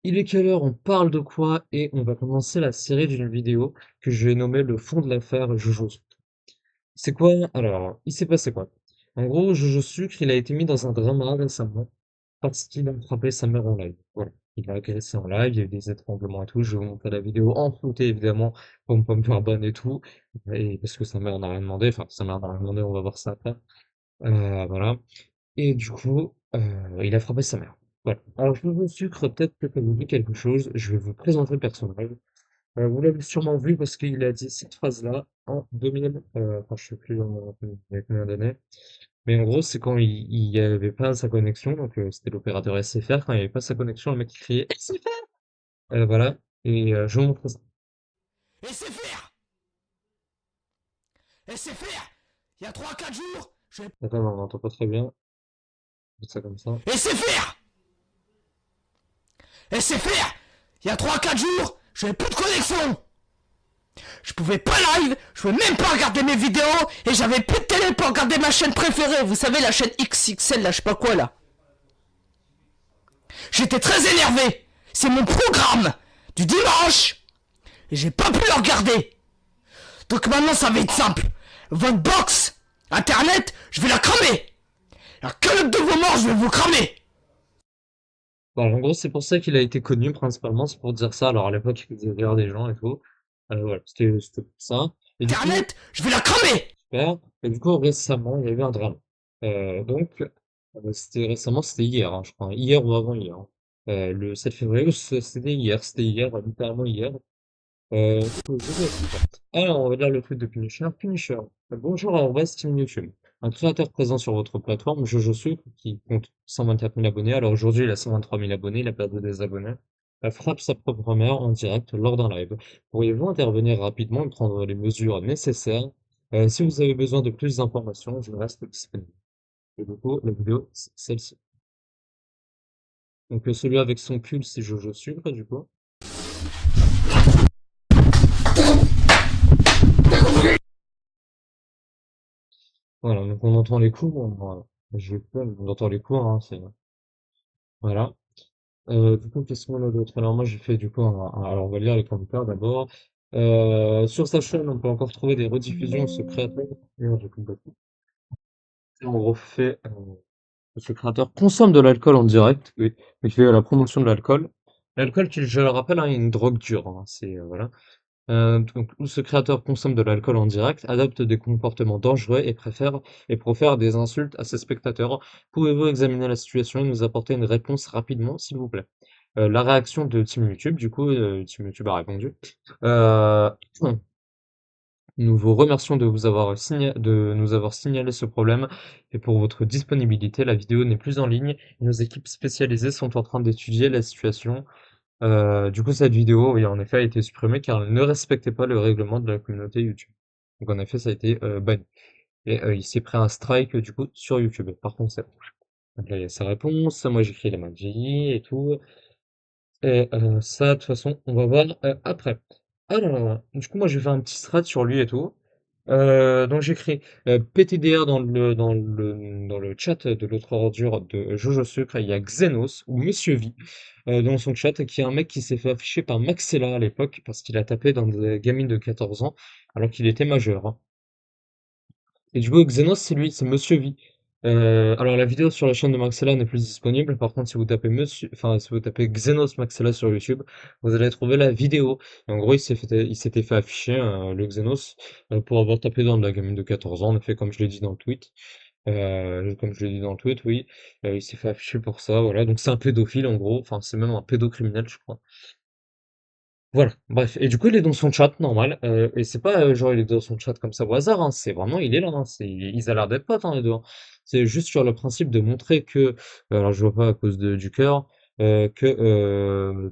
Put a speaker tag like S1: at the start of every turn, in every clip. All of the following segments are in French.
S1: Il est quelle heure? On parle de quoi? Et on va commencer la série d'une vidéo que je vais nommer le fond de l'affaire Jojo. C'est quoi? Alors, il s'est passé quoi? En gros, Jojo Sucre, il a été mis dans un drama récemment parce qu'il a frappé sa mère en live. Voilà. Il l'a agressé en live, il y a eu des étranglements et tout. Je vais vous montrer la vidéo en flouté, évidemment, pour ne pas me faire ban et tout. Et parce que sa mère n'a rien demandé. Enfin, sa mère n'a rien demandé, on va voir ça après. Voilà. Et du coup, il a frappé sa mère. Voilà. Alors, je vous sucre, peut-être que ça vous dit quelque chose. Je vais vous présenter le personnage. Vous l'avez sûrement vu parce qu'il a dit cette phrase-là en 2000, enfin, je sais plus il y a combien d'années. Mais en gros, c'est quand il y avait pas sa connexion, donc c'était l'opérateur SFR, quand il y avait pas sa connexion, le mec il criait SFR! Voilà. Et je vous montre ça.
S2: SFR! SFR! Il y a 3 4 jours, je vais...
S1: Attends, non, on n'entend pas très bien. Faites ça comme ça.
S2: SFR! SFR! Il y a 3 4 jours, j'avais plus de connexion! Je pouvais pas live, je pouvais même pas regarder mes vidéos, et j'avais plus de télé pour regarder ma chaîne préférée, vous savez, la chaîne XXL, là, je sais pas quoi, là. J'étais très énervé! C'est mon programme du dimanche! Et j'ai pas pu le regarder! Donc maintenant, ça va être simple. Votre box, internet, je vais la cramer! Alors, que le de vos morts, je vais vous cramer!
S1: Bon, en gros, c'est pour ça qu'il a été connu principalement, c'est pour dire ça. Alors à l'époque, il faisait rire des gens et tout. Voilà, c'était pour ça. Et du coup,
S2: Internet, je vais la cramer!
S1: super. Et du coup, récemment, il y a eu un drame. Donc, c'était récemment, c'était hier, hein, je crois, hier ou avant-hier, hein. Le 7 février, c'était hier, littéralement hier. Je dois être d'accord. Alors, on va dire le truc de Punisher. Punisher. Bonjour à West Team YouTube. Un créateur présent sur votre plateforme, Jojo Sucre, qui compte 124 000 abonnés. Alors aujourd'hui, il a 123 000 abonnés, il a perdu des abonnés. Frappe sa propre mère en direct lors d'un live. Pourriez-vous intervenir rapidement et prendre les mesures nécessaires? Si vous avez besoin de plus d'informations, je reste disponible. Et du coup, la vidéo, c'est celle-ci. Donc celui avec son pull, c'est Jojo Sucre, du coup. Voilà, donc on entend les coups. Je vais pas, on entend les coups, hein, c'est voilà. Du coup, qu'est-ce qu'on a d'autre? Alors moi j'ai fait du coup alors on va lire les commentaires d'abord. Sur sa chaîne, on peut encore trouver des rediffusions de ce créateur. Merde, j'ai complètement. En gros, ce créateur consomme de l'alcool en direct, oui, mais fait la promotion de l'alcool. L'alcool, qui, je le rappelle, hein, est une drogue dure, hein, c'est voilà. Donc, où ce créateur consomme de l'alcool en direct, adopte des comportements dangereux et profère des insultes à ses spectateurs. Pouvez-vous examiner la situation et nous apporter une réponse rapidement, s'il vous plaît? La réaction de Team YouTube, du coup, Team YouTube a répondu. Euh, Nous vous remercions de nous avoir signalé ce problème et pour votre disponibilité. La vidéo n'est plus en ligne. Nos équipes spécialisées sont en train d'étudier la situation. Du coup, cette vidéo, oui, en effet, a été supprimée car elle ne respectait pas le règlement de la communauté YouTube. Donc, en effet, ça a été banni. Et il s'est pris un strike, du coup, sur YouTube. Par contre, c'est bon. Donc là, il y a sa réponse. Moi, j'écris les mains de GI et tout. Et ça, de toute façon, on va voir après. Alors, du coup, moi, j'ai fait un petit strat sur lui et tout. Donc, j'ai écrit PTDR dans le chat de l'autre ordure de Jojo Sucre. Il y a Xenos ou Monsieur V dans son chat, qui est un mec qui s'est fait afficher par Maxella à l'époque parce qu'il a tapé dans des gamines de 14 ans alors qu'il était majeur, hein. Et du coup, Xenos, c'est lui, c'est Monsieur V. Alors la vidéo sur la chaîne de Maxella n'est plus disponible. Par contre, si vous tapez Xenos Maxella sur YouTube, vous allez trouver la vidéo. Et en gros, il s'était fait afficher le Xenos pour avoir tapé dans de la gamine de 14 ans. En effet, comme je l'ai dit dans le tweet. Comme je l'ai dit dans le tweet, oui, il s'est fait afficher pour ça. Voilà, donc c'est un pédophile en gros. Enfin, c'est même un pédocriminel, je crois. Voilà, bref. Et du coup, il est dans son chat, normal. Et c'est pas genre, il est dans son chat comme ça au hasard, hein. C'est vraiment, il est là, hein. Ils ont l'air d'être potes, hein, les deux, hein. C'est juste sur le principe de montrer que, alors je vois pas à cause du cœur, que,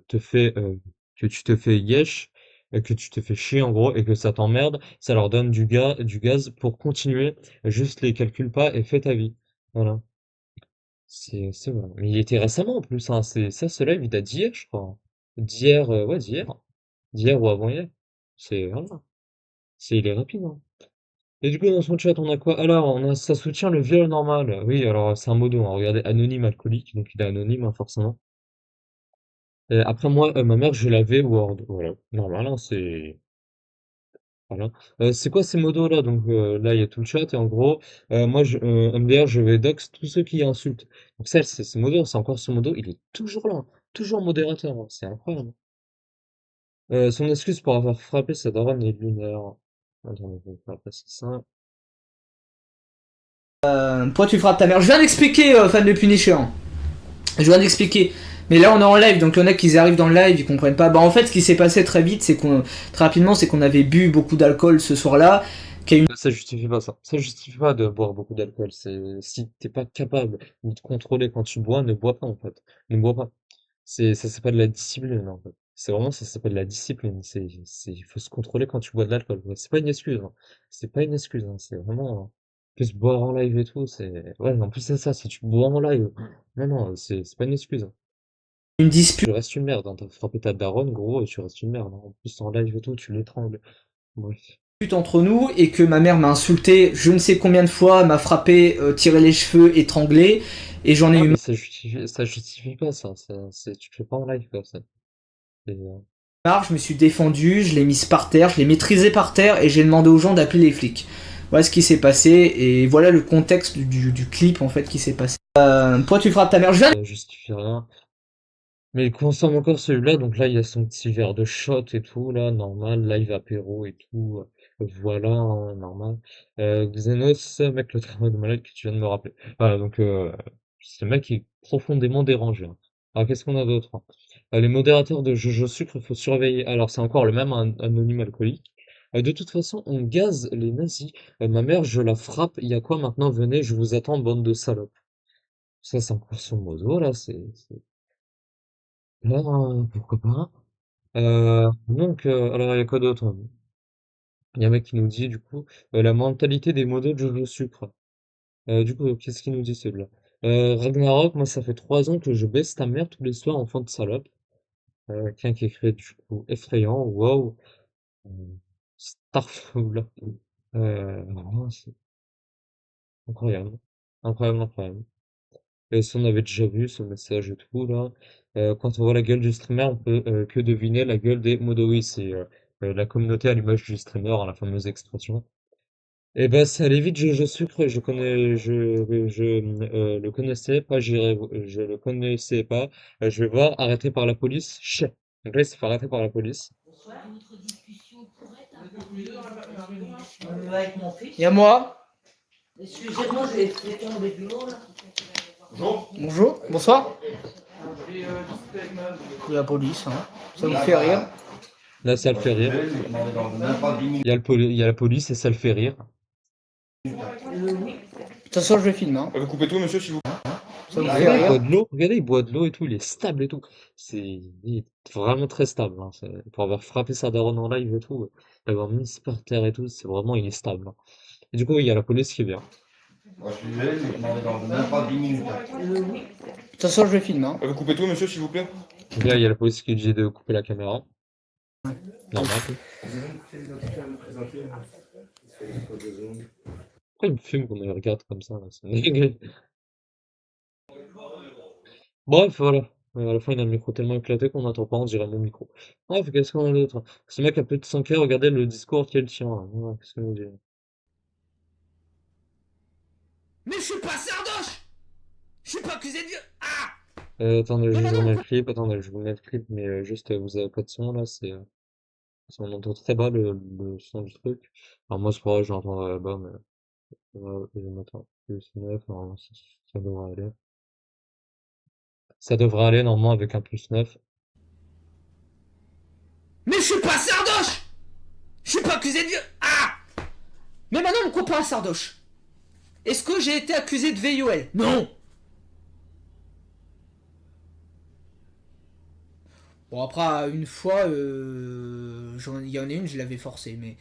S1: que tu te fais yesh, que tu te fais chier en gros, et que ça t'emmerde, ça leur donne du gaz pour continuer. Juste les calcule pas et fais ta vie. Voilà. C'est vrai. Mais il était récemment en plus, hein. Ce live, il date d'hier, je crois, hein. D'hier, ouais, d'hier. D'hier ou avant-hier. Voilà. Il est rapide, hein. Et du coup, dans son chat, on a quoi? Alors, on a ça soutient le viol normal. Oui, alors c'est un modo, hein. Regardez, anonyme alcoolique, donc il est anonyme, hein, forcément. Après moi, ma mère, je l'avais Word, voilà. Normal, hein, c'est voilà. C'est quoi ces modos là? Donc là, il y a tout le chat et en gros, moi, MDR, je vais dox tous ceux qui insultent. Donc ça, c'est ce modo, c'est encore ce modo, il est toujours là, hein, toujours modérateur, hein, c'est incroyable. Son excuse pour avoir frappé sa daronne est lunaire. Attends, je vais faire passer ça.
S2: Pourquoi tu frappes ta mère? Je viens d'expliquer, fan de Punisher. Je viens d'expliquer. Mais là, on est en live, donc il y en a qui arrivent dans le live, ils comprennent pas. Bah, en fait, ce qui s'est passé très vite, très rapidement, c'est qu'on avait bu beaucoup d'alcool ce soir-là. Qu'il y a une...
S1: Ça justifie pas ça. Ça justifie pas de boire beaucoup d'alcool. C'est si t'es pas capable de te contrôler quand tu bois, ne bois pas en fait. Ne bois pas. C'est pas de la discipline en fait. C'est vraiment ça s'appelle la discipline. Il faut se contrôler quand tu bois de l'alcool. Ouais, c'est pas une excuse, hein. C'est pas une excuse, hein. C'est vraiment plus boire en live et tout. C'est ouais. En plus c'est ça. Si tu bois en live, non non, c'est pas une excuse, hein.
S2: une dispute
S1: Tu restes une merde, hein. T'as frappé ta daronne, gros, et tu restes une merde, hein. En plus en live et tout, tu l'étrangles. Bref.
S2: entre nous et que ma mère m'a insulté je ne sais combien de fois, m'a frappé, tiré les cheveux, étranglé. Et j'en ai
S1: Ah
S2: eu
S1: mais ça justifie pas ça. Tu le fais pas en live comme ça. C'est,
S2: marre, je me suis défendu, je l'ai mise par terre, je l'ai maîtrisée par terre et j'ai demandé aux gens d'appeler les flics. Voilà ce qui s'est passé et voilà le contexte du clip en fait qui s'est passé. Pourquoi tu frappes ta mère? Je viens
S1: ça justifie rien. Mais il consomme encore celui-là, donc là il y a son petit verre de shot et tout, là, normal, live apéro et tout, voilà, hein, normal. Xenos, mec, le travail de malade que tu viens de me rappeler. Voilà, donc ce mec qui est profondément dérangé, hein. Alors qu'est-ce qu'on a d'autre, hein? Les modérateurs de Jojo Sucre, il faut surveiller. Alors c'est encore le même anonyme alcoolique. De toute façon, on gaze les nazis. Ma mère, je la frappe. Il y a quoi maintenant? Venez, je vous attends, bande de salopes. Ça, c'est encore son mozo, là, là, pourquoi pas? Donc, alors il y a quoi d'autre? Il y a un mec qui nous dit, du coup, la mentalité des modos de Jojo Sucre. Du coup, qu'est-ce qu'il nous dit celui-là? Ragnarok, moi ça fait 3 ans que je baisse ta mère tous les soirs, enfant de salope. Quelqu'un qui écrit du coup effrayant, wow. Euh, Starfall. Vraiment, c'est incroyable. Incroyable, incroyable. Et ça, on avait déjà vu ce message et tout, là. Quand on voit la gueule du streamer, on peut que deviner la gueule des modos. C'est la communauté à l'image du streamer, hein, la fameuse expression. Et ben, ça allait vite, je sucre, je le connaissais pas, je le connaissais pas. Je vais voir, arrêté par la police. Chais. Donc là, il s'est fait arrêter par la police.
S2: Il y a moi.
S3: Excusez-moi, j'ai fait tomber du lot là.
S2: Bonjour. Bonsoir. La police, hein. Ça vous fait rire.
S1: Là, ça le fait rire. Il y a la police et ça le fait rire.
S2: De toute façon, je filme, hein.
S4: Vous coupez tout, monsieur, s'il vous plaît.
S2: Ça vous
S1: Ah,
S2: fait
S1: regardez, il boit
S2: rire.
S1: de l'eau. Regardez, il boit de l'eau et tout. Il est stable et tout. Il est vraiment très stable, hein. Pour avoir frappé sa daronne en live et tout, l'avoir mis par terre et tout, c'est vraiment, il est stable, hein. Et du coup, il y a la police qui vient.
S4: Moi, je suis désolé, mais on est dans même pas 10 minutes.
S2: De toute façon, je filme, hein.
S4: Vous coupez tout, monsieur, s'il vous plaît.
S1: Donc là, il y a la police qui dit de couper la caméra. Normal. Pourquoi il me fume qu'on me regarde comme ça, là? C'est dégueu. Bref, voilà. À la fin, il a le micro tellement éclaté qu'on n'entend pas, on dirait mon micro. Bref, qu'est-ce qu'on a d'autre? Ce mec a plus de 100K, regardez le discours qu'il tient, hein. Ouais, qu'est-ce qu'on nous dit?
S2: Mais je suis pas Sardoche. Je suis pas accusé de viol. Ah.
S1: Attendez, je
S2: Non,
S1: vous
S2: non, non.
S1: remets le clip. Attendez, je vous mets le clip, mais juste, vous avez pas de son, là, on entend très bas le son du truc. Alors moi, c'est pas vrai, je l'entends bas, mais je vais mettre un plus 9, normalement, ça devrait aller. Ça devrait aller, normalement, avec un plus 9.
S2: Mais je suis pas Sardoche. Je suis pas accusé de viol. Ah. Mais maintenant, on me compare à Sardoche. Est-ce que j'ai été accusé de VIOL? Non. Bon, après, une fois, il y en a une, je l'avais forcé, mais...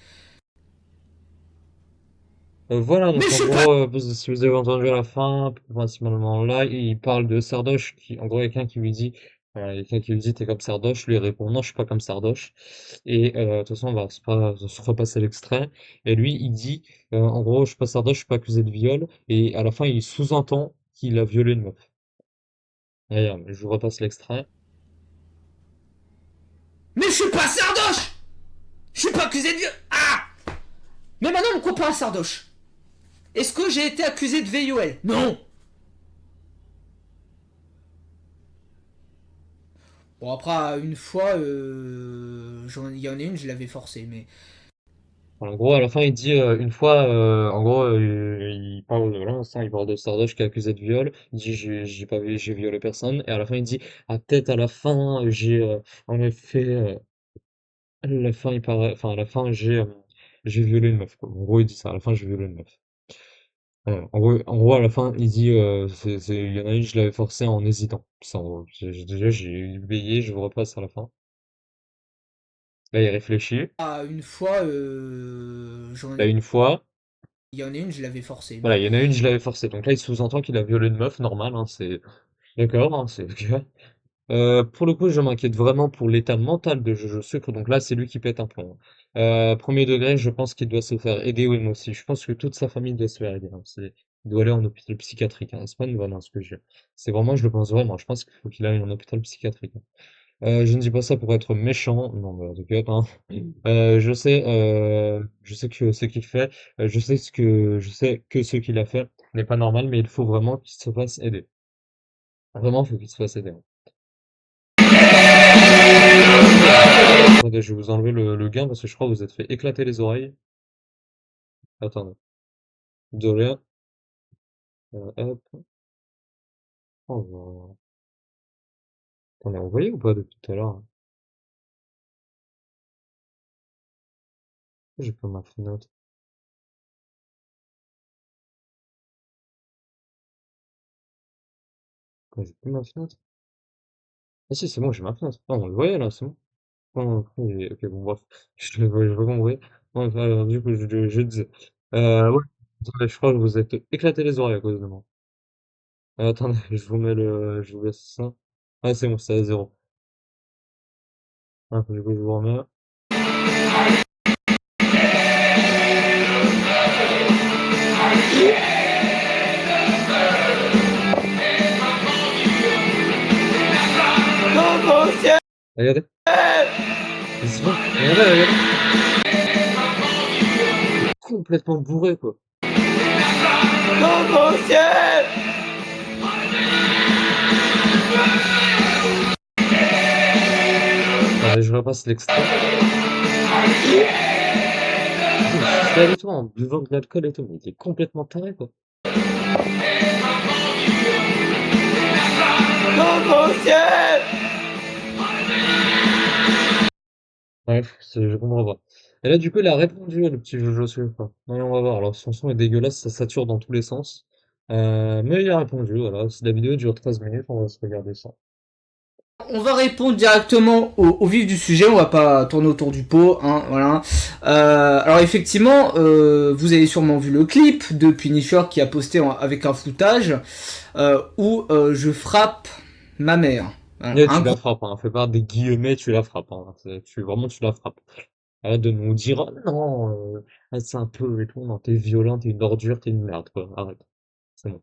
S1: Voilà,
S2: Mais
S1: donc
S2: je
S1: en
S2: suis pas...
S1: gros, si vous avez entendu à la fin, principalement là, il parle de Sardoche, en gros, il y a quelqu'un qui lui dit, t'es comme Sardoche, lui il répond, non, je suis pas comme Sardoche. Et de toute façon, on va se repasser l'extrait. Et lui, il dit, en gros, je suis pas Sardoche, je suis pas accusé de viol. Et à la fin, il sous-entend qu'il a violé une meuf. D'ailleurs, je vous repasse l'extrait.
S2: Mais je suis pas Sardoche. Je suis pas accusé de viol. Ah. Mais maintenant on me compare à Sardoche. Est-ce que j'ai été accusé de VIOL? Non. Bon après une fois, il y en a une, je l'avais forcé, mais
S1: En gros, à la fin, il dit une fois, en gros, il parle de l'instant, il parle de Stardust qui est accusé de viol. Il dit j'ai pas j'ai violé personne. Et à la fin, il dit ah peut-être à la fin j'ai en effet à la fin il paraît, enfin à la fin j'ai violé une meuf, quoi. En gros, il dit ça. À la fin, j'ai violé une meuf. En gros, à la fin, il dit il y en a une, je l'avais forcé en hésitant. Ça, en gros. Déjà j'ai bégayé, je vous repasse à la fin. Là, il réfléchit.
S2: une fois,
S1: Là, une fois.
S2: il y en a une, je l'avais forcé,
S1: Voilà,
S2: mais
S1: il y en a une, je l'avais forcé. Donc là, il sous-entend qu'il a violé une meuf, normal, hein, c'est d'accord, hein, c'est ok. Pour le coup, je m'inquiète vraiment pour l'état mental de Jojo Sucre. Donc là, c'est lui qui pète un plomb, hein. Premier degré, je pense qu'il doit se faire aider, oui, moi aussi. Je pense que toute sa famille doit se faire aider, hein. Il doit aller en hôpital psychiatrique, hein. C'est pas une vanne, hein, ce que je dis. C'est vraiment, je le pense vraiment. Je pense qu'il faut qu'il aille en hôpital psychiatrique, hein. Je ne dis pas ça pour être méchant. Non, bah, t'inquiète, hein. Je sais que ce qu'il fait, je sais que ce qu'il a fait n'est pas normal, mais il faut vraiment qu'il se fasse aider. Vraiment, il faut qu'il se fasse aider, hein. Attendez, je vais vous enlever le gain parce que je crois que vous êtes fait éclater les oreilles. Attendez. De rien. Hop. Oh, voilà. Attendez, on voyait ou pas depuis tout à l'heure, hein? J'ai pas ma fenêtre. J'ai plus ma fenêtre. Ah si, c'est bon, j'ai ma fenêtre. Ah, on le voyait là, c'est bon. Ah, ok, ok, bon, bref. Je veux compris. Ouais, alors, du coup, je disais. Ouais. Attendez, je crois que vous êtes éclaté les oreilles à cause de moi. Attendez, je vous laisse ça. Ah, c'est bon, c'est à zéro. Ah, du coup, je vous remets. Regardez. C'est bon. Regardez. Complètement bourré, quoi. Attendez, je repasse l'extrait. Je suis et tout en buvant de l'alcool et tout, mais il est complètement taré, quoi. Bref, je comprends pas. Et là, du coup, il a répondu, le petit Jojo Sucre. Ouais, on va voir. Alors, son son est dégueulasse, ça sature dans tous les sens. Mais il a répondu, voilà. Si la vidéo dure 13 minutes, on va se regarder ça.
S2: on va répondre directement au vif du sujet, on va pas tourner autour du pot, hein, voilà. Alors effectivement, vous avez sûrement vu le clip de Punisher qui a posté avec un foutage où je frappe ma mère. Voilà,
S1: Et
S2: un
S1: tu la
S2: gros
S1: frappes, hein. Fais pas des guillemets, tu la frappes, hein. Vraiment, tu la frappes. Arrête de nous dire, oh non, c'est un peu et tout, non, t'es violent, t'es une ordure, t'es une merde, quoi. Arrête. C'est bon.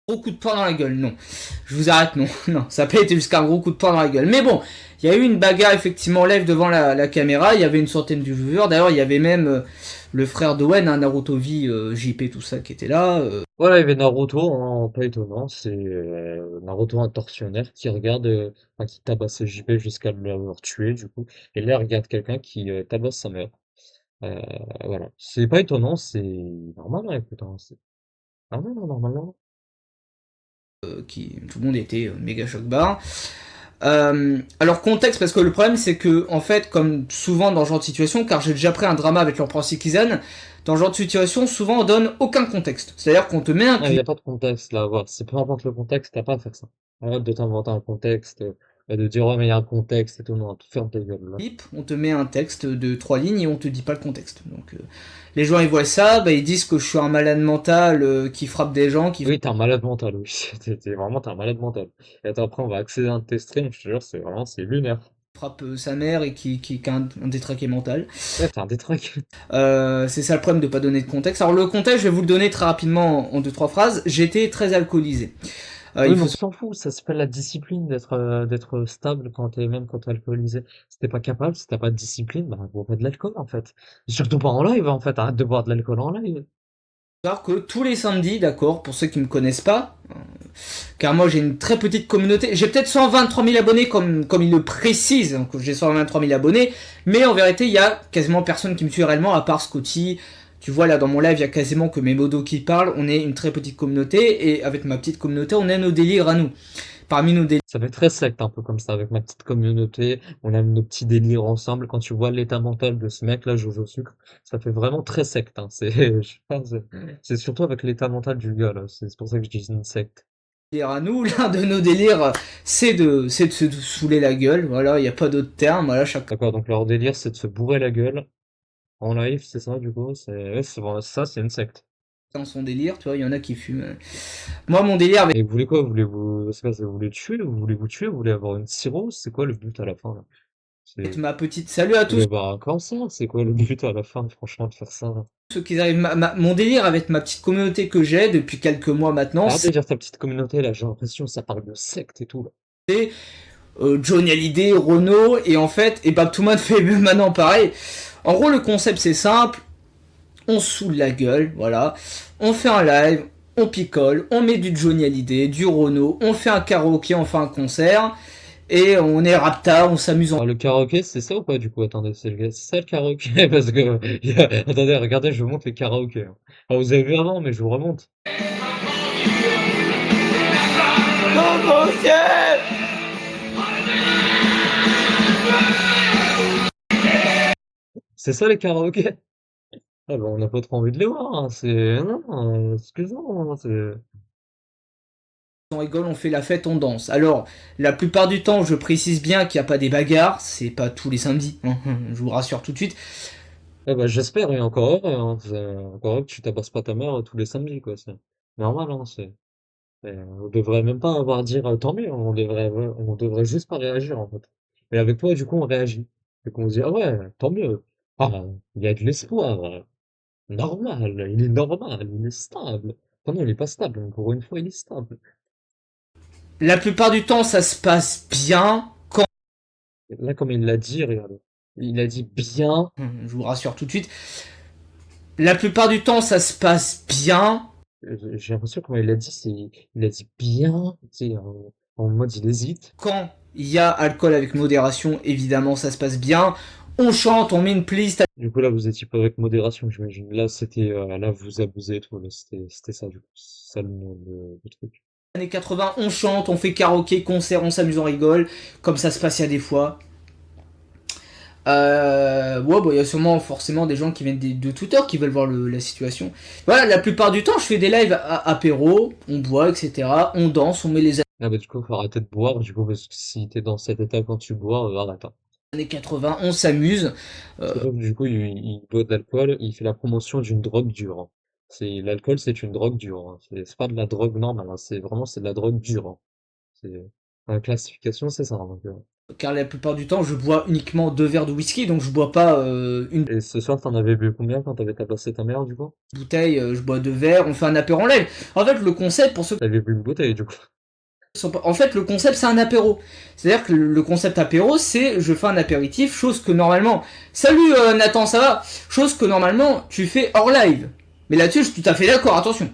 S2: gros coup de poing dans la gueule, non. Je vous arrête, non. Non, ça n'a pas été jusqu'à un gros coup de poing dans la gueule. Mais bon, il y a eu une bagarre effectivement live devant la caméra, il y avait une centaine de viewers, d'ailleurs il y avait même le frère d'Owen, hein, Naruto V, JP, tout ça qui était là.
S1: Voilà, il y avait Naruto, hein, pas étonnant, c'est Naruto un tortionnaire qui regarde, enfin, qui tabasse JP jusqu'à l'avoir tué, du coup, et là, il regarde quelqu'un qui tabasse sa mère. Euh, voilà, c'est pas étonnant, c'est normal, hein, écoute, hein, c'est normal, hein, normalement.
S2: Tout le monde était méga choc barre. Alors contexte, parce que le problème c'est que en fait, comme souvent dans ce genre de situation, car j'ai déjà pris un drama avec l'empereur Sikizan, dans ce genre de situation, souvent on donne aucun contexte. C'est-à-dire qu'on te met un
S1: Il n'y a pas de contexte là, voilà. C'est peu importe le contexte, t'as pas à faire ça. Arrête de t'inventer un contexte, de dire ouais mais il y a un contexte et tout, non, tout ferme ta gueule là.
S2: clip, on te met un texte de 3 lignes et on te dit pas le contexte. Donc les gens ils voient ça, bah, ils disent que je suis un malade mental qui frappe des gens, qui
S1: Oui, t'es un malade mental, oui. T'es un malade mental. Et attends, après on va accéder à un de tes streams, je te jure, c'est vraiment, c'est lunaire.
S2: frappe sa mère et qui a un détraqué mental.
S1: Ouais, t'es un détraqué.
S2: C'est ça le problème de pas donner de contexte. Alors le contexte, je vais vous le donner très rapidement en 2-3 phrases. J'étais très alcoolisé. Il
S1: Oui, mais
S2: faut
S1: on s'en fout, ça s'appelle la discipline d'être stable même quand t'es alcoolisé. Si t'es pas capable, si t'as pas de discipline, bah, bois pas de l'alcool, en fait. Surtout pas en live, en fait. Arrête de boire de l'alcool en live.
S2: savoir que tous les samedis, d'accord, pour ceux qui me connaissent pas, car moi j'ai une très petite communauté, j'ai peut-être 123 000 abonnés comme il le précise, donc j'ai 123 000 abonnés, mais en vérité il y a quasiment personne qui me suit réellement à part Scotty. Tu vois là dans mon live il y a quasiment que mes modos qui parlent, on est une très petite communauté et avec ma petite communauté on a nos délires à nous. Parmi nos délires,
S1: Ça fait très secte, un peu comme ça, avec ma petite communauté. On a nos petits délires ensemble. Quand tu vois l'état mental de ce mec-là, Jojo Sucre, ça fait vraiment très secte, hein. Je pense, c'est surtout avec l'état mental du gars, là. C'est pour ça que je dis une secte.
S2: à nous, l'un de nos délires c'est de se saouler la gueule, voilà, il n'y a pas d'autre terme, voilà, chacun
S1: D'accord, donc leur délire, c'est de se bourrer la gueule en live, c'est ça, du coup? Ouais, ça, c'est une secte.
S2: son délire, tu vois, il y en a qui fument. Moi mon délire avec
S1: Et vous voulez quoi? C'est quoi, vous voulez tuer? Vous voulez vous tuer? Vous voulez avoir une cirrhose? C'est quoi le but à la fin, là? C'est,
S2: ma petite... Salut à
S1: vous voulez
S2: tous
S1: avoir un cancer? C'est quoi le but à la fin, franchement, de faire ça, là?
S2: ceux qui arrivent, mon délire avec ma petite communauté que j'ai depuis quelques mois maintenant,
S1: Arrête
S2: c'est
S1: de dire ta petite communauté, là, j'ai l'impression que ça parle de secte et tout, là.
S2: Johnny Hallyday, Renault, et en fait, et bah tout le monde fait maintenant pareil. En gros, le concept c'est simple, on se saoule la gueule, voilà, on fait un live, on picole, on met du Johnny Hallyday, du Renault, on fait un karaoké, on fait un concert, et on est rapta, on s'amuse en...
S1: Ah, le karaoké, c'est ça ou pas, du coup? Attendez, c'est ça le karaoké? Parce que, attendez, regardez, je vous montre les karaokés, hein. Ah, vous avez vu avant, mais je vous remonte. C'est ça les karaokés? Ah, bah, on n'a pas trop envie de les voir, hein. Non, excuse-moi, hein,
S2: On rigole, on fait la fête, on danse. Alors, la plupart du temps, je précise bien qu'il n'y a pas des bagarres, c'est pas tous les samedis, hein, je vous rassure tout de suite.
S1: Ah bah, j'espère, et encore heureux, hein. Encore heureux que tu tabasses pas ta mère tous les samedis, quoi. C'est normal, hein. On devrait même pas avoir à dire tant mieux, on devrait juste pas réagir, en fait. Mais avec toi, du coup, on réagit. Et qu'on se dit, ah ouais, tant mieux. Ah, il y a de l'espoir. Normal, il est normal, il est stable. Enfin, non, il est pas stable, mais pour une fois, il est stable.
S2: La plupart du temps, ça se passe bien.
S1: Là, comme il l'a dit, regarde. Il a dit bien.
S2: Je vous rassure tout de suite. La plupart du temps, ça se passe bien.
S1: J'ai l'impression, comment il a dit, il a dit bien, tu sais, en mode il hésite.
S2: Quand il y a alcool avec modération, évidemment, ça se passe bien. On chante, on met une playlist
S1: Du coup, là, vous étiez pas avec modération, j'imagine. Là, là, vous abusez et tout, là, c'était ça, du coup. C'est ça le truc.
S2: années 80, on chante, on fait karaoké, concert, on s'amuse, on rigole. Comme ça se passe il y a des fois. Ouais, bon, il y a sûrement forcément des gens qui viennent de Twitter qui veulent voir la situation. Voilà, la plupart du temps, je fais des lives apéro, on boit, etc. On danse, on met les
S1: Ah, bah, du coup, faut arrêter de boire, du coup, parce que si t'es dans cet état quand tu bois, arrête, hein.
S2: années 80, on s'amuse.
S1: Surtout que, du coup, il boit de l'alcool, il fait la promotion d'une drogue dure, hein. L'alcool, c'est une drogue dure, hein. C'est pas de la drogue normale, hein. C'est de la drogue dure, hein. La classification, c'est ça, hein, donc,
S2: Car la plupart du temps, je bois uniquement 2 verres de whisky, donc je bois pas une
S1: Et ce soir, t'en avais bu combien quand t'avais tabassé ta mère, du coup?
S2: bouteille, je bois 2 verres, on fait un apéro en live. En fait, le concept, pour ceux
S1: T'avais bu une bouteille, du coup.
S2: qui sont pas... En fait, le concept, c'est un apéro. C'est-à-dire que le concept apéro, c'est je fais un apéritif, chose que normalement... Salut Nathan, ça va? Chose que normalement, tu fais hors live. Mais là-dessus, je suis tout à fait d'accord, attention.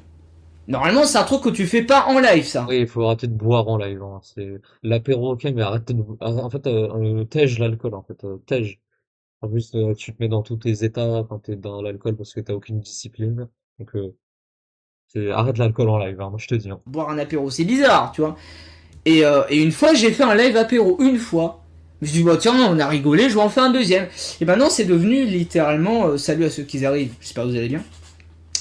S2: Normalement, c'est un truc que tu fais pas en live, ça.
S1: Oui, il faut arrêter de boire en live, hein. C'est l'apéro, ok, mais arrêtez en fait, tège l'alcool, en fait, tège. En plus, tu te mets dans tous tes états quand t'es dans l'alcool parce que t'as aucune discipline. Donc, arrête l'alcool en live, hein, moi je te dis, hein.
S2: Boire un apéro, c'est bizarre, tu vois. Et une fois, j'ai fait un live apéro, une fois. Je me suis dit, bah tiens, on a rigolé, je vais en faire un deuxième. Et maintenant, c'est devenu littéralement, salut à ceux qui arrivent, j'espère que vous allez bien.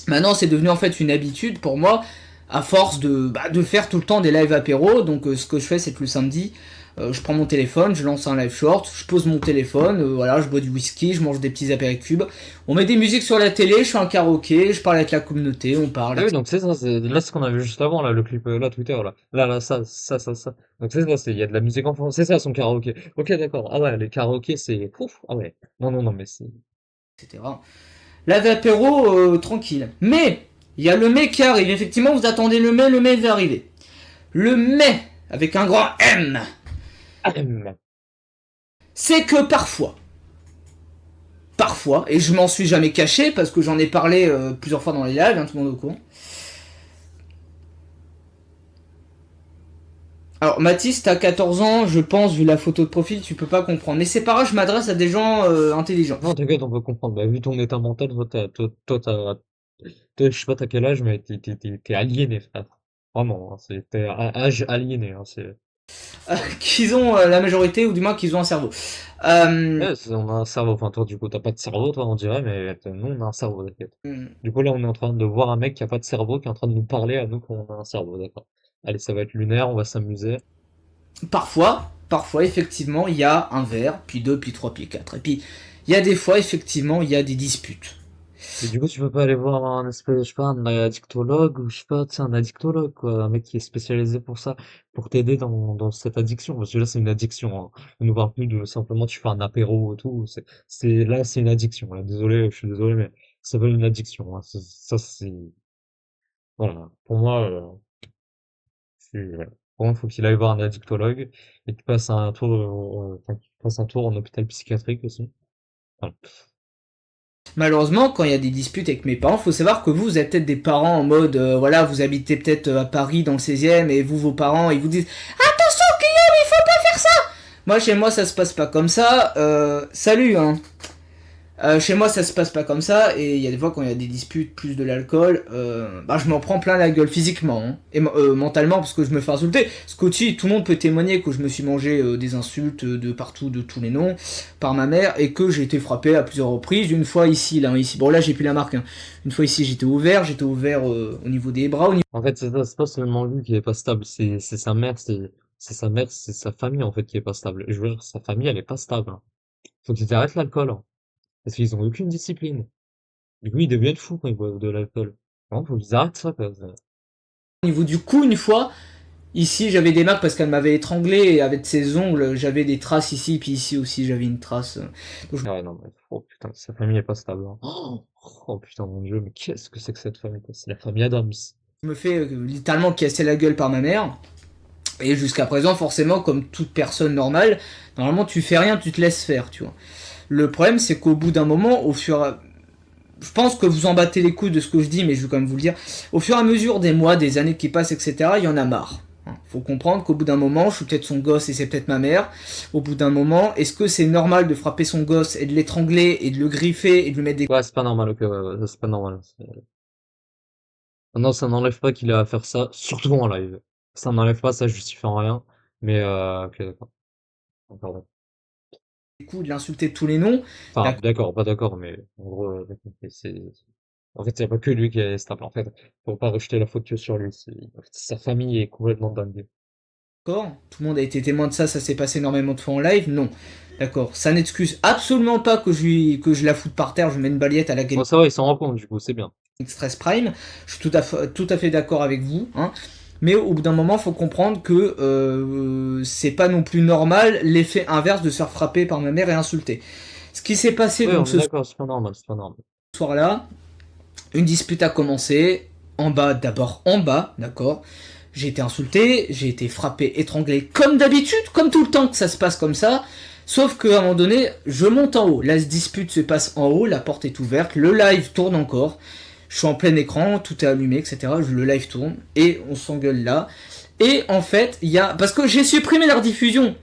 S2: Maintenant, c'est devenu en fait une habitude pour moi, à force de faire tout le temps des lives apéro. Donc, ce que je fais, c'est que le samedi, je prends mon téléphone, je lance un live short, je pose mon téléphone, voilà, je bois du whisky, je mange des petits apéricubes. On met des musiques sur la télé, je fais un karaoké, je parle avec la communauté, on parle.
S1: Ah oui, donc c'est ça, là, c'est ce qu'on a vu juste avant, là, le clip, là, Twitter, là. Là, ça. Donc c'est ça, il y a de la musique en fond, c'est ça son karaoké. Ok, d'accord. Ah ouais, les karaokés, c'est, ouf, ah ouais. Non, mais c'est,
S2: etc. Live apéro, tranquille. Mais, il y a le mai qui arrive, effectivement, vous attendez le mai va arriver. Le mais, avec un grand M, c'est que parfois, et je m'en suis jamais caché parce que j'en ai parlé plusieurs fois dans les lives, hein, tout le monde est au courant. Alors Mathis, t'as 14 ans, je pense, vu la photo de profil, tu peux pas comprendre. Mais c'est pas grave, je m'adresse à des gens intelligents.
S1: Non, t'inquiète, on peut comprendre. Bah, vu ton état mental, je sais pas t'as quel âge, mais t'es aliéné, frère. Vraiment, hein, t'es âge aliéné, hein, c'est.
S2: Qu'ils ont la majorité, ou du moins qu'ils ont un cerveau. Euh,
S1: Ouais, on a un cerveau. Enfin, toi, du coup, t'as pas de cerveau, toi, on dirait, mais nous, on a un cerveau, t'inquiète. Du coup, là, on est en train de voir un mec qui a pas de cerveau, qui est en train de nous parler à nous qu'on a un cerveau, d'accord. Allez, ça va être lunaire, on va s'amuser.
S2: parfois, effectivement, il y a un verre, puis deux, puis trois, puis quatre. Et puis, il y a des fois, effectivement, il y a des disputes.
S1: Et du coup, tu peux pas aller voir un espèce, je sais pas, un addictologue, ou je sais pas, tu sais, un addictologue, quoi, un mec qui est spécialisé pour ça, pour t'aider dans cette addiction, parce que là, c'est une addiction, hein. On ne parle plus de simplement tu fais un apéro et tout, là, c'est une addiction, là, désolé, je suis désolé, mais ça s'appelle une addiction, hein. Ça, c'est, voilà. Pour moi, voilà. Pour moi, il faut qu'il aille voir un addictologue, et qu'il passe un tour, enfin, qu'il fasse un tour en hôpital psychiatrique aussi. Voilà.
S2: Malheureusement, quand il y a des disputes avec mes parents, faut savoir que vous êtes peut-être des parents en mode, voilà, vous habitez peut-être à Paris dans le 16e et vous, vos parents, ils vous disent attention, Guillaume, il faut pas faire ça. Moi, chez moi, ça se passe pas comme ça. Salut, hein. Chez moi, ça se passe pas comme ça, et il y a des fois quand il y a des disputes, plus de l'alcool, bah je m'en prends plein la gueule physiquement, hein, et mentalement parce que je me fais insulter. Scotty, tout le monde peut témoigner que je me suis mangé des insultes de partout, de tous les noms, par ma mère, et que j'ai été frappé à plusieurs reprises. Une fois ici, là, ici. Bon là, j'ai plus la marque. Hein. Une fois ici, j'étais ouvert au niveau des bras, au niveau.
S1: En fait, c'est pas seulement lui qui est pas stable, c'est sa mère, c'est sa famille en fait qui est pas stable. Je veux dire, sa famille elle est pas stable, hein. Faut qu'ils arrêtent l'alcool, hein, parce qu'ils ont aucune discipline. Du coup, ils deviennent fous quand ils boivent de l'alcool. Vraiment, faut qu'ils arrêtent ça, quoi.
S2: Au niveau du cou, une fois, ici j'avais des marques parce qu'elle m'avait étranglé, et avec ses ongles, j'avais des traces ici, puis ici aussi j'avais une trace.
S1: Ah ouais, non, mais, oh putain, sa famille est pas stable, hein. Oh putain, mon Dieu, mais qu'est-ce que c'est que cette famille, quoi? C'est la famille Adams.
S2: Je me fais littéralement casser la gueule par ma mère. Et jusqu'à présent, forcément, comme toute personne normale, normalement tu fais rien, tu te laisses faire, tu vois. Le problème, c'est qu'au bout d'un moment, je pense que vous en battez les couilles de ce que je dis, mais je vais quand même vous le dire. Au fur et à mesure des mois, des années qui passent, etc., il y en a marre. Faut comprendre qu'au bout d'un moment, je suis peut-être son gosse et c'est peut-être ma mère. Au bout d'un moment, est-ce que c'est normal de frapper son gosse et de l'étrangler et de le griffer et de lui mettre des...
S1: Ouais, c'est pas normal, ok, ouais, c'est pas normal. Non, ça n'enlève pas qu'il a à faire ça, surtout en live. Ça n'enlève pas, ça justifie en rien. Mais, ok, d'accord. D'accord, d'accord.
S2: coups, de l'insulter de tous les noms?
S1: Enfin, d'accord, pas d'accord, mais en gros, en fait, c'est pas que lui qui est stable. En fait, faut pas rejeter la faute que sur lui. En fait, sa famille est complètement dingue.
S2: D'accord. Tout le monde a été témoin de ça, ça s'est passé énormément de fois en live. Non. D'accord. Ça n'excuse absolument pas que je la foute par terre, je mets une balayette à la Game
S1: Bon, ça va, il s'en rend compte, du coup, c'est bien.
S2: Stress Prime. Je suis tout à fait d'accord avec vous. Hein. Mais au bout d'un moment, faut comprendre que c'est pas non plus normal l'effet inverse de se faire frapper par ma mère et insulter. Ce qui s'est passé
S1: Ouais,
S2: donc
S1: on est
S2: ce
S1: d'accord, c'est pas normal, c'est pas normal.
S2: soir-là, une dispute a commencé. En bas, d'abord en bas, d'accord. J'ai été insulté, j'ai été frappé, étranglé, comme d'habitude, comme tout le temps que ça se passe comme ça. Sauf qu'à un moment donné, je monte en haut. La dispute se passe en haut, la porte est ouverte, le live tourne encore. Je suis en plein écran, tout est allumé, etc. Le live tourne, et on s'engueule là. Et en fait, il y a... Parce que j'ai supprimé la rediffusion.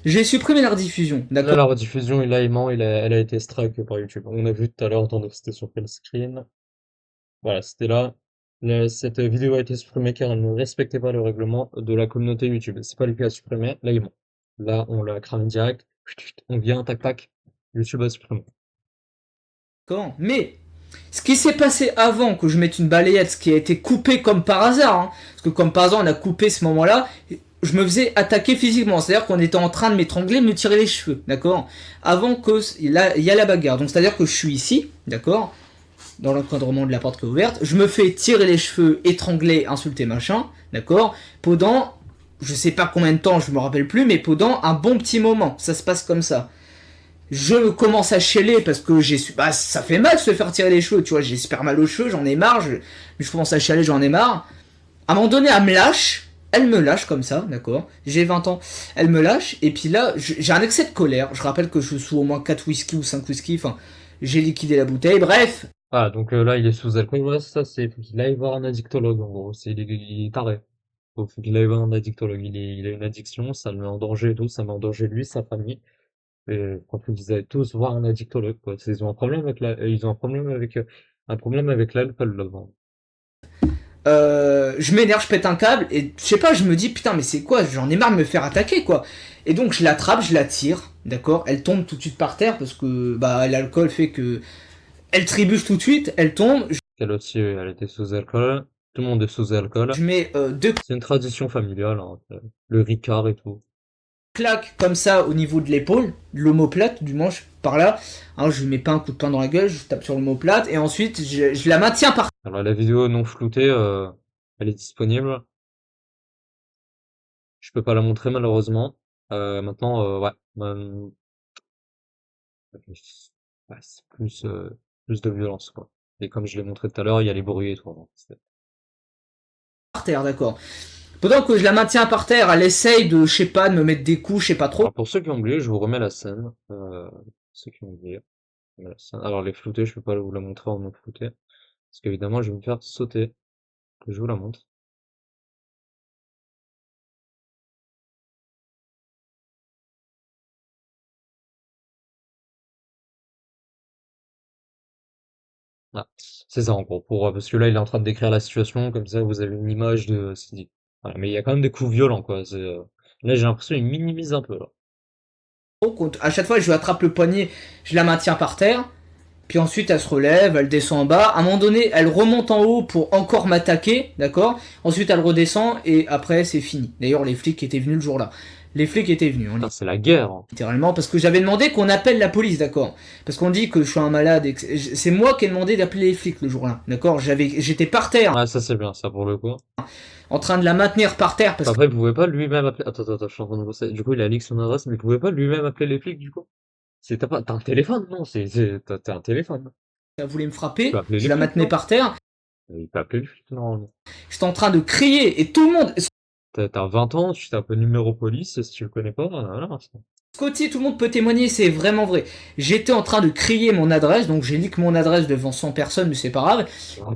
S1: Là,
S2: D'accord.
S1: la rediffusion, elle a été strike par YouTube. On a vu tout à l'heure, attendez, c'était sur quel screen? Voilà, c'était là. Cette vidéo a été supprimée car elle ne respectait pas le règlement de la communauté YouTube. C'est pas lui qui a supprimé, là, il ment. Là, on l'a cramé direct. On vient, tac, tac. YouTube a supprimé.
S2: Mais ce qui s'est passé avant que je mette une balayette, ce qui a été coupé comme par hasard, hein, parce que comme par hasard on a coupé ce moment-là, je me faisais attaquer physiquement, c'est-à-dire qu'on était en train de m'étrangler, de me tirer les cheveux, d'accord. Avant que il y a la bagarre, donc c'est-à-dire que je suis ici, d'accord, dans l'encadrement de la porte qui est ouverte, je me fais tirer les cheveux, étrangler, insulter, machin, d'accord, pendant, je sais pas combien de temps, je me rappelle plus, mais pendant un bon petit moment, ça se passe comme ça. Je commence à chialer parce que ça fait mal de se faire tirer les cheveux, tu vois, j'ai super mal aux cheveux, j'en ai marre, je commence à chialer, j'en ai marre. À un moment donné, elle me lâche, Elle me lâche comme ça, d'accord. J'ai 20 ans. Elle me lâche, et puis là, j'ai un excès de colère. Je rappelle que je suis au moins 4 whisky ou 5 whisky. Enfin, j'ai liquidé la bouteille. Bref,
S1: Ah, donc là, il est sous alcool. Ouais, ça, faut qu'il aille voir un addictologue, en gros. Il est taré. Faut qu'il aille voir un addictologue. Il a une addiction, ça le met en danger et tout. Ça met en danger lui, sa famille. Et quand ils allaient tous voir un addictologue, quoi. Ils ont un problème avec ils ont un problème avec l'alcool, là-bas.
S2: je m'énerve, je pète un câble, et je sais pas, je me dis, putain, mais c'est quoi? J'en ai marre de me faire attaquer, quoi. Et donc, je l'attrape, je la tire, d'accord. Elle tombe tout de suite par terre, parce que, bah, l'alcool fait que... Elle trébuche tout de suite, elle tombe,
S1: Elle aussi, elle était sous alcool. Tout le monde est sous alcool.
S2: je mets deux
S1: C'est une tradition familiale, hein. Le Ricard et tout.
S2: claque comme ça au niveau de l'épaule, de l'omoplate, du manche par là. Hein, je lui mets pas un coup de poing dans la gueule, je tape sur l'omoplate, et ensuite je la maintiens par
S1: Alors, la vidéo non floutée, elle est disponible. Je peux pas la montrer, malheureusement. Maintenant, ouais. Ouais, c'est plus de violence, quoi. Et comme je l'ai montré tout à l'heure, il y a les bruits et tout, hein.
S2: terre, d'accord. Pendant que je la maintiens par terre, elle essaye de, je sais pas, de me mettre des coups, je sais pas trop.
S1: Alors, pour ceux qui ont oublié, je vous remets la scène. Ceux qui ont oublié. Je remets la scène. Alors, les floutés, je peux pas vous la montrer en non flouté. Parce qu'évidemment, je vais me faire sauter. Que je vous la montre. Ah, c'est ça, en gros. Parce que là, il est en train de décrire la situation. Comme ça, vous avez une image de ce qu'il dit. Voilà, mais il y a quand même des coups violents, quoi. Là, j'ai l'impression qu'il minimise un peu, là.
S2: À chaque fois, je lui attrape le poignet, je la maintiens par terre. Puis ensuite, elle se relève, elle descend en bas. À un moment donné, elle remonte en haut pour encore m'attaquer, d'accord. Ensuite, elle redescend et après, c'est fini. D'ailleurs, les flics étaient venus le jour-là. Les flics étaient venus,
S1: Putain, c'est la guerre, hein.
S2: littéralement, parce que j'avais demandé qu'on appelle la police, d'accord. Parce qu'on dit que je suis un malade. Et c'est moi qui ai demandé d'appeler les flics le jour-là, d'accord. J'étais par terre,
S1: Ouais, ça, c'est bien, ça, pour le coup.
S2: en train de la maintenir par terre, parce
S1: Après, il pouvait pas lui-même appeler. Attends, je suis en train de bosser. Du coup, il a leak son adresse, mais il pouvait pas lui-même appeler les flics, du coup. T'as un téléphone, non? T'as un téléphone.
S2: qu'elle voulait me
S1: Tu peux
S2: frapper.
S1: appeler
S2: Je
S1: les
S2: la
S1: flics,
S2: maintenais
S1: non?
S2: par terre.
S1: Il peut appeler les flics, normalement.
S2: J'étais en train de crier et tout le monde,
S1: T'as 20 ans, tu tapes numéro police, si tu le connais pas, voilà.
S2: Scotty, tout le monde peut témoigner, c'est vraiment vrai. J'étais en train de crier mon adresse, donc j'ai leak mon adresse devant 100 personnes, mais c'est pas grave.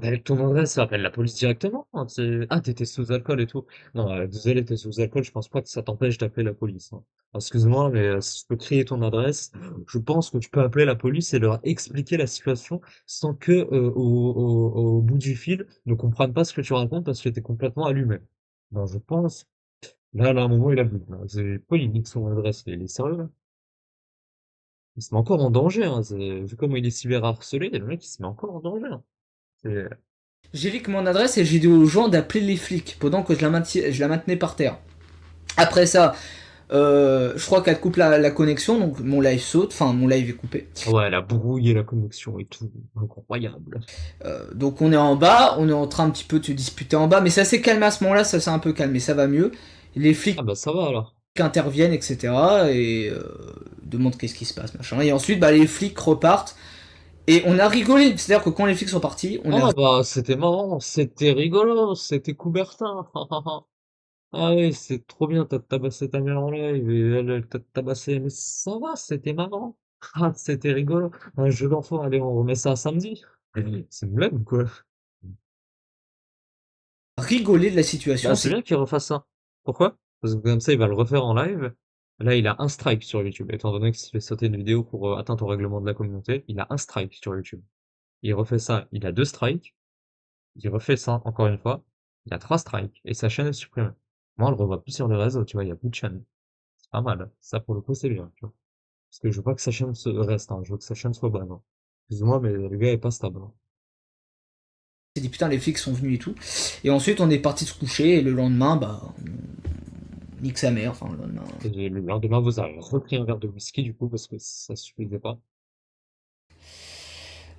S1: Avec ton adresse, appelle la police directement, hein. Ah, t'étais sous alcool et tout. Non, désolé, t'es sous alcool, je pense pas que ça t'empêche d'appeler la police, hein. Excuse-moi, mais si tu peux crier ton adresse, je pense que tu peux appeler la police et leur expliquer la situation sans que au bout du fil ne comprennent pas ce que tu racontes parce que t'es complètement allumé. Non, je pense. Là, à un moment, il a vu. C'est pas il nique son adresse, il est sérieux, là? Il se met encore en danger, hein. Vu comment il est cyberharcelé, le mec, il se met encore en danger, hein. C'est-
S2: J'ai leak mon adresse et j'ai dit aux gens d'appeler les flics pendant que je la maintenais par terre. Après ça, je crois qu'elle coupe la connexion, donc mon live saute, enfin mon live est coupé.
S1: Ouais, elle a brouillé la connexion et tout. Incroyable.
S2: Donc on est en bas, on est en train un petit peu de se disputer en bas, mais ça s'est calmé à ce moment-là, ça s'est un peu calmé, ça va mieux. Les flics
S1: Ah bah ça va alors.
S2: interviennent, etc. et demandent qu'est-ce qui se passe, machin. Et ensuite, bah, les flics repartent. Et on a rigolé, c'est-à-dire que quand les flics sont partis, on a
S1: Ah bah c'était marrant, c'était rigolo, c'était Coubertin. Ah oui, c'est trop bien, t'as tabassé ta mère en live et elle t'a tabassé. Mais ça va, c'était marrant. Ah, c'était rigolo. Un jeu d'enfant, allez, on remet ça samedi. C'est une blague ou quoi?
S2: rigolé de la situation.
S1: Bah, c'est bien qu'il refasse ça. Pourquoi? Parce que comme ça, il va le refaire en live. Là, il a un strike sur YouTube. Étant donné qu'il s'est fait sauter une vidéo pour atteindre au règlement de la communauté, il a un strike sur YouTube. Il refait ça, il a deux strikes. Il refait ça encore une fois, il a trois strikes. Et sa chaîne est supprimée. Moi, on le revoit plus sur les réseaux, tu vois, il y a plus de chaîne. C'est pas mal. Ça, pour le coup, c'est bien, tu vois. Parce que je veux pas que sa chaîne se reste, hein. Je veux que sa chaîne soit bonne, hein. Excuse-moi, mais le gars est pas stable, hein.
S2: On s'est dit putain, les flics sont venus et tout. Et ensuite, on est parti se coucher. Et le lendemain, bah, on nique sa mère. Enfin, le lendemain.
S1: Et le lendemain, vous avez repris un verre de whisky, du coup, parce que ça suffisait pas.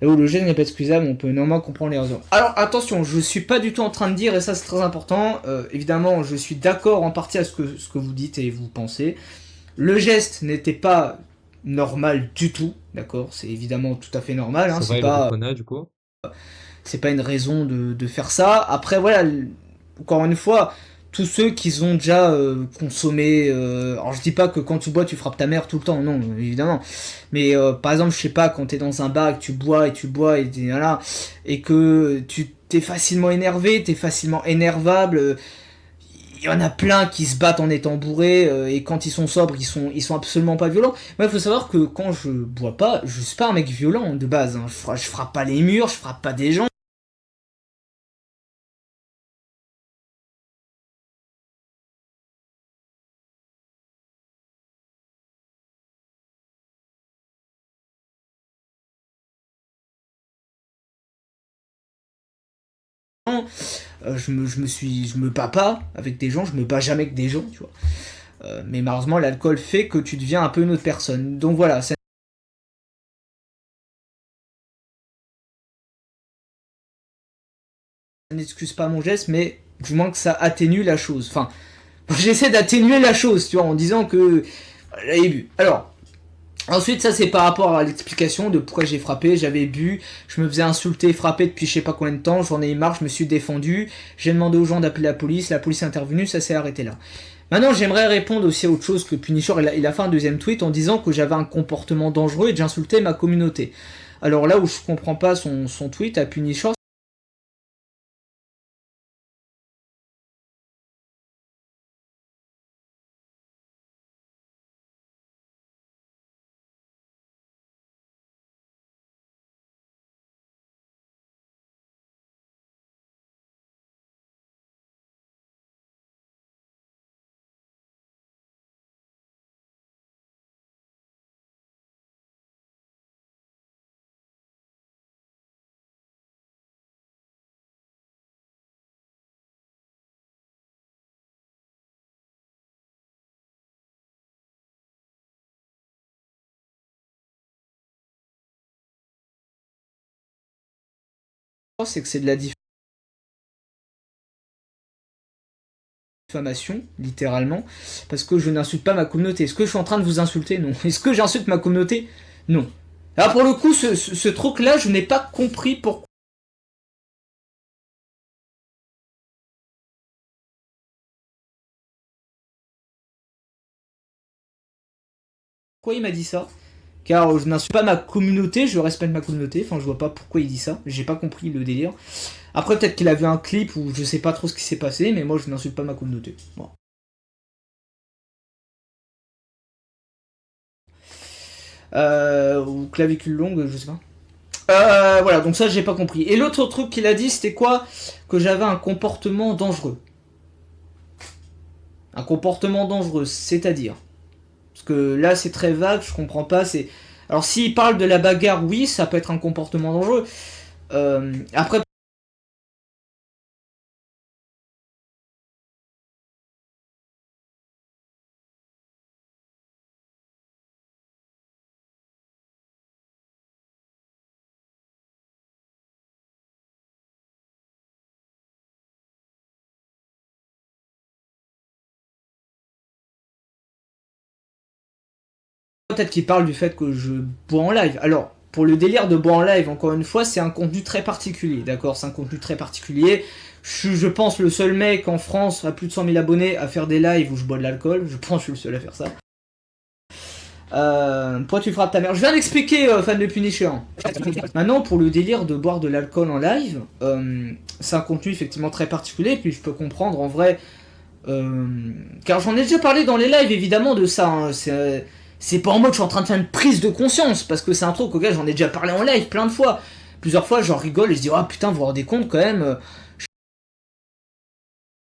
S2: Là où le geste n'est pas excusable, on peut néanmoins comprendre les raisons. Alors attention, je suis pas du tout en train de dire, et ça c'est très important, évidemment, je suis d'accord en partie à ce que vous dites et vous pensez. Le geste n'était pas normal du tout, d'accord. C'est évidemment tout à fait normal, hein,
S1: Ça va, il le reconnaît, du coup.
S2: c'est pas une raison de faire ça. Après voilà, encore une fois, tous ceux qui ont déjà consommé. Alors je dis pas que quand tu bois tu frappes ta mère tout le temps, non, évidemment. Mais par exemple, je sais pas, quand t'es dans un bar et que tu bois et voilà, et que tu t'es facilement énervé, t'es facilement énervable. Il y en a plein qui se battent en étant bourrés et quand ils sont sobres, ils sont absolument pas violents. Moi, il faut savoir que quand je bois pas, je suis pas un mec violent de base. Hein. Je frappe pas les murs, je frappe pas des gens. Je me bats pas avec des gens, je me bats jamais avec des gens, tu vois. Mais malheureusement, l'alcool fait que tu deviens un peu une autre personne. Donc voilà, ça n'excuse pas mon geste, mais du moins que ça atténue la chose. Enfin, j'essaie d'atténuer la chose, tu vois, en disant que j'avais bu. Alors, ensuite, ça c'est par rapport à l'explication de pourquoi j'ai frappé. J'avais bu, je me faisais insulter, frapper depuis je sais pas combien de temps, j'en ai eu marre, je me suis défendu, j'ai demandé aux gens d'appeler la police est intervenue, ça s'est arrêté là. Maintenant, j'aimerais répondre aussi à autre chose que Punisher. Il a fait un deuxième tweet en disant que j'avais un comportement dangereux et que j'insultais ma communauté. Alors là où je comprends pas son tweet à Punisher, c'est que c'est de la diffamation, littéralement, parce que je n'insulte pas ma communauté. Est-ce que je suis en train de vous insulter? Non. Est-ce que j'insulte ma communauté? Non. Alors pour le coup, ce truc-là, je n'ai pas compris pourquoi il m'a dit ça. Car je n'insulte pas ma communauté, je respecte ma communauté, enfin je vois pas pourquoi il dit ça, j'ai pas compris le délire. Après peut-être qu'il a vu un clip ou je sais pas trop ce qui s'est passé, mais moi je n'insulte pas ma communauté. Bon. Ou clavicule longue, je sais pas. Voilà, donc ça j'ai pas compris. Et l'autre truc qu'il a dit c'était quoi? Que j'avais un comportement dangereux. Un comportement dangereux, c'est-à-dire? Parce que là c'est très vague, je comprends pas, c'est... Alors s'il parle de la bagarre, oui, ça peut être un comportement dangereux. Après, peut-être qu'il parle du fait que je bois en live. Alors, pour le délire de boire en live, encore une fois, c'est un contenu très particulier, d'accord? C'est un contenu très particulier. Je pense le seul mec en France à plus de 100 000 abonnés à faire des lives où je bois de l'alcool. Je pense que je suis le seul à faire ça. Pourquoi tu frappes ta mère? Je viens d'expliquer, fan de Punisher. Maintenant, pour le délire de boire de l'alcool en live, c'est un contenu effectivement très particulier, puis je peux comprendre en vrai... car j'en ai déjà parlé dans les lives, évidemment, de ça. Hein. C'est pas en mode je suis en train de faire une prise de conscience, parce que c'est un truc auquel j'en ai déjà parlé en live plein de fois. Plusieurs fois, j'en rigole et je dis, ah putain, vous vous rendez compte quand même,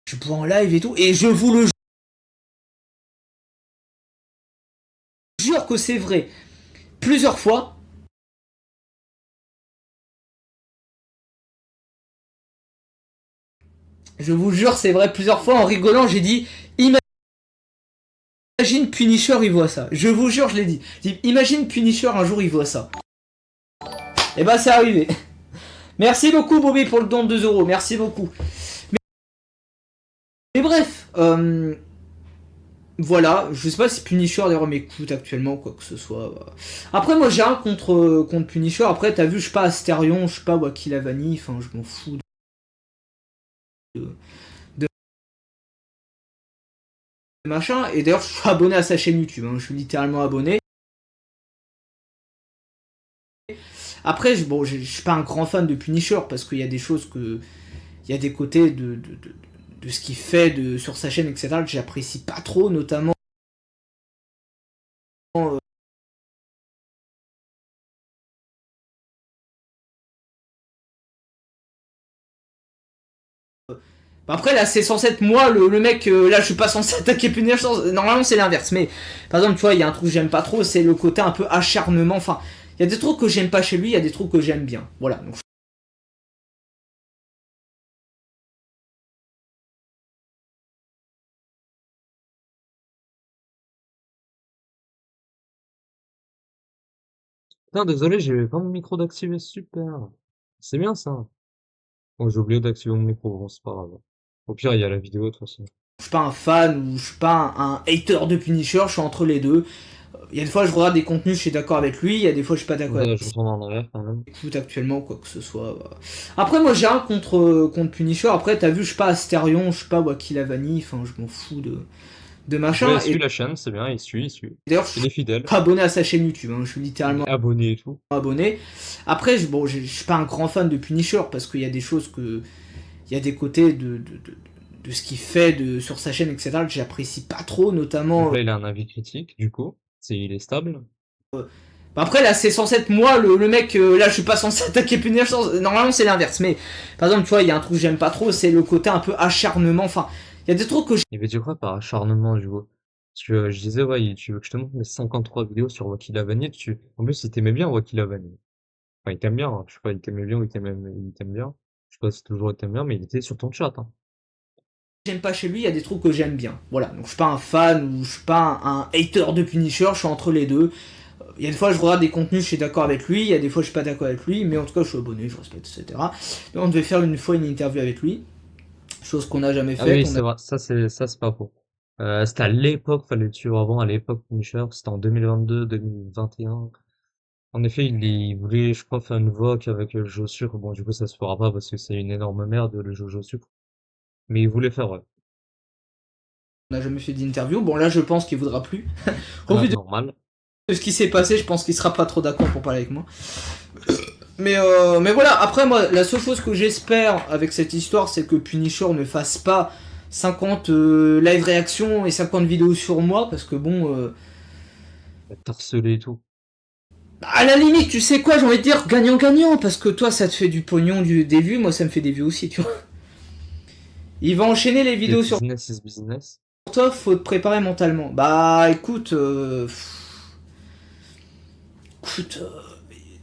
S2: je bois en live et tout, et je vous le jure que c'est vrai. Plusieurs fois, je vous jure, c'est vrai, plusieurs fois en rigolant, j'ai dit, imagine Punisher, il voit ça. Je vous jure, je l'ai dit. Imagine Punisher, un jour, il voit ça. Et bah, c'est arrivé. Merci beaucoup, Bobby, pour le don de 2€. Merci beaucoup. Mais bref, voilà, je sais pas si Punisher d'ailleurs m'écoute actuellement, quoi que ce soit. Après, moi j'ai un contre Punisher. Après, t'as vu, je suis pas Asterion, je suis pas Wakilavani, enfin, je m'en fous de machin. Et d'ailleurs, je suis abonné à sa chaîne YouTube, hein, je suis littéralement abonné. Après, bon, je suis pas un grand fan de Punisher parce qu'il y a des choses que. Il y a des côtés de ce qu'il fait sur sa chaîne, etc., que j'apprécie pas trop, notamment. Après, là, c'est censé être moi, le mec, là, je suis pas censé attaquer Punisher. Normalement, c'est l'inverse. Mais, par exemple, tu vois, il y a un truc que j'aime pas trop, c'est le côté un peu acharnement. Enfin, il y a des trucs que j'aime pas chez lui, il y a des trucs que j'aime bien. Voilà. Donc,
S1: Putain, désolé, j'ai pas mon micro d'activer, super. C'est bien ça. Bon, j'ai oublié d'activer mon micro, bon, c'est pas grave. Au pire, il y a la vidéo, de toute façon.
S2: je suis pas un fan ou je suis pas un hater de Punisher, je suis entre les deux. Il y a des fois, je regarde des contenus, je suis d'accord avec lui, il y a des fois, je suis pas d'accord avec
S1: Là, je retourne en arrière quand même.
S2: lui. Écoute, actuellement, quoi que ce soit. Après, moi, j'ai rien contre Punisher. Après, t'as vu, je suis pas Asterion, je suis pas Wakilavani, enfin, je m'en fous de
S1: Ouais,
S2: machin.
S1: il suit
S2: Et
S1: la chaîne, c'est bien, il suit, il suit.
S2: d'ailleurs, je
S1: Il
S2: suis
S1: est fidèle,
S2: pas abonné à sa chaîne YouTube, hein, je suis
S1: il
S2: littéralement
S1: est abonné et tout.
S2: abonné. Après, bon, je suis pas un grand fan de Punisher parce qu'il y a des choses que. Il y a des côtés de ce qu'il fait sur sa chaîne, etc., que j'apprécie pas trop,
S1: Donc
S2: notamment.
S1: là, il a un avis critique, du coup. Il est stable.
S2: Après, là, c'est censé être moi, le mec, là, je suis pas censé attaquer Punisher. Normalement, c'est l'inverse. Mais, par exemple, tu vois, il y a un truc que j'aime pas trop, c'est le côté un peu acharnement. Enfin, il y a des trucs que
S1: Il veut dire quoi par acharnement, du coup? Parce que je disais, ouais, tu veux que je te montre mes 53 vidéos sur Wakilavani, en plus, il t'aimait bien, Wakilavani. Enfin, il t'aime bien, hein. Je sais pas, il t'aimait bien ou il t'aime bien. Je sais pas si toujours il t'aime bien, mais il était sur ton chat, hein.
S2: j'aime pas chez lui, il y a des trucs que j'aime bien. Voilà. Donc, je suis pas un fan ou je suis pas un hater de Punisher, je suis entre les deux. Il y a des fois, je regarde des contenus, je suis d'accord avec lui, il y a des fois, je suis pas d'accord avec lui, mais en tout cas, je suis abonné, je respecte, etc. Et on devait faire une fois une interview avec lui, chose qu'on n'a jamais
S1: Ah oui,
S2: faite.
S1: c'est vrai, ça, c'est pas faux. C'était à l'époque, fallait le suivre avant, à l'époque, Punisher, c'était en 2022, 2021. En effet, il voulait, je crois, faire une voc avec le jeu sucre. Bon, du coup, ça se fera pas parce que c'est une énorme merde, le jeu sucre. Mais il voulait faire, ouais.
S2: On n'a jamais fait d'interview. Bon, là, je pense qu'il voudra plus. Au
S1: Ah,
S2: vu
S1: normal.
S2: de ce qui s'est passé, je pense qu'il sera pas trop d'accord pour parler avec moi. Mais voilà, après, moi, la seule chose que j'espère avec cette histoire, c'est que Punisher ne fasse pas 50 live réactions et 50 vidéos sur moi, parce que bon,
S1: Harcelé et tout.
S2: à la limite, tu sais quoi, j'ai envie de dire gagnant-gagnant, parce que toi, ça te fait du pognon, des vues, moi, ça me fait des vues aussi, tu vois. Il va enchaîner les
S1: Et
S2: vidéos sur
S1: business is business.
S2: toi, faut te préparer mentalement. Bah, écoute, écoute,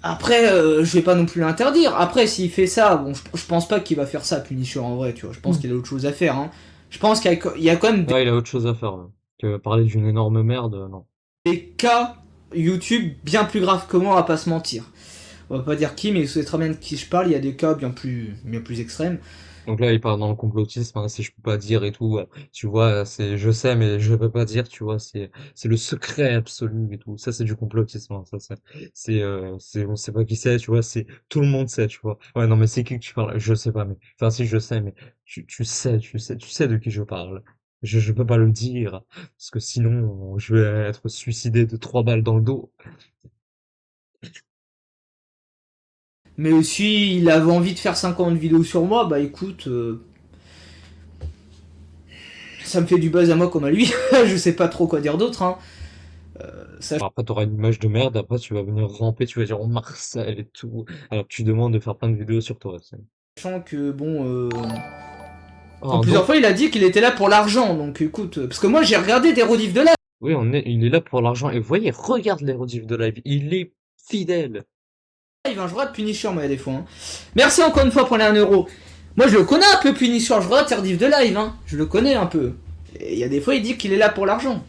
S2: après, je vais pas non plus l'interdire. Après, s'il fait ça, bon, je pense pas qu'il va faire ça, Punisher, en vrai, tu vois. Je pense qu'il a autre chose à faire, hein. Je pense qu'il y a quand même
S1: Ouais, il a autre chose à faire, ouais. Que parler d'une énorme merde, non.
S2: des cas YouTube bien plus graves que moi, à pas se mentir. On va pas dire qui, mais vous savez très bien de qui je parle, il y a des cas bien plus extrêmes.
S1: Donc là, il part dans le complotisme, hein, si je peux pas dire et tout, tu vois, je sais, mais je peux pas dire, tu vois, c'est le secret absolu et tout. Ça, c'est du complotisme, hein, on sait pas qui c'est, tu vois, tout le monde sait, tu vois. Ouais, non, mais c'est qui que tu parles? Je sais pas, mais, enfin, si, je sais, mais tu sais de qui je parle. Je peux pas le dire, parce que sinon, je vais être suicidé de 3 balles dans le dos.
S2: Mais aussi, il avait envie de faire 50 vidéos sur moi, bah écoute, ça me fait du buzz à moi comme à lui. Je sais pas trop quoi dire d'autre, hein.
S1: Bon, après, t'auras une image de merde, après, tu vas venir ramper, tu vas dire, oh, Marcel et tout, alors que tu demandes de faire plein de vidéos sur toi.
S2: Sachant que, bon, en
S1: Oh,
S2: plusieurs
S1: donc,
S2: fois, il a dit qu'il était là pour l'argent, donc écoute, parce que moi, j'ai regardé des rediffs de live.
S1: oui, il est là pour l'argent. Et vous voyez, regarde les rediffs de live. Il est fidèle.
S2: Hein, je regarde Punisher, moi, des fois. Hein. Merci encore une fois pour les 1€. Moi, je le connais un peu, Punisher, je regarde ses rediffs de live, hein. Je le connais un peu. Et il y a des fois, il dit qu'il est là pour l'argent.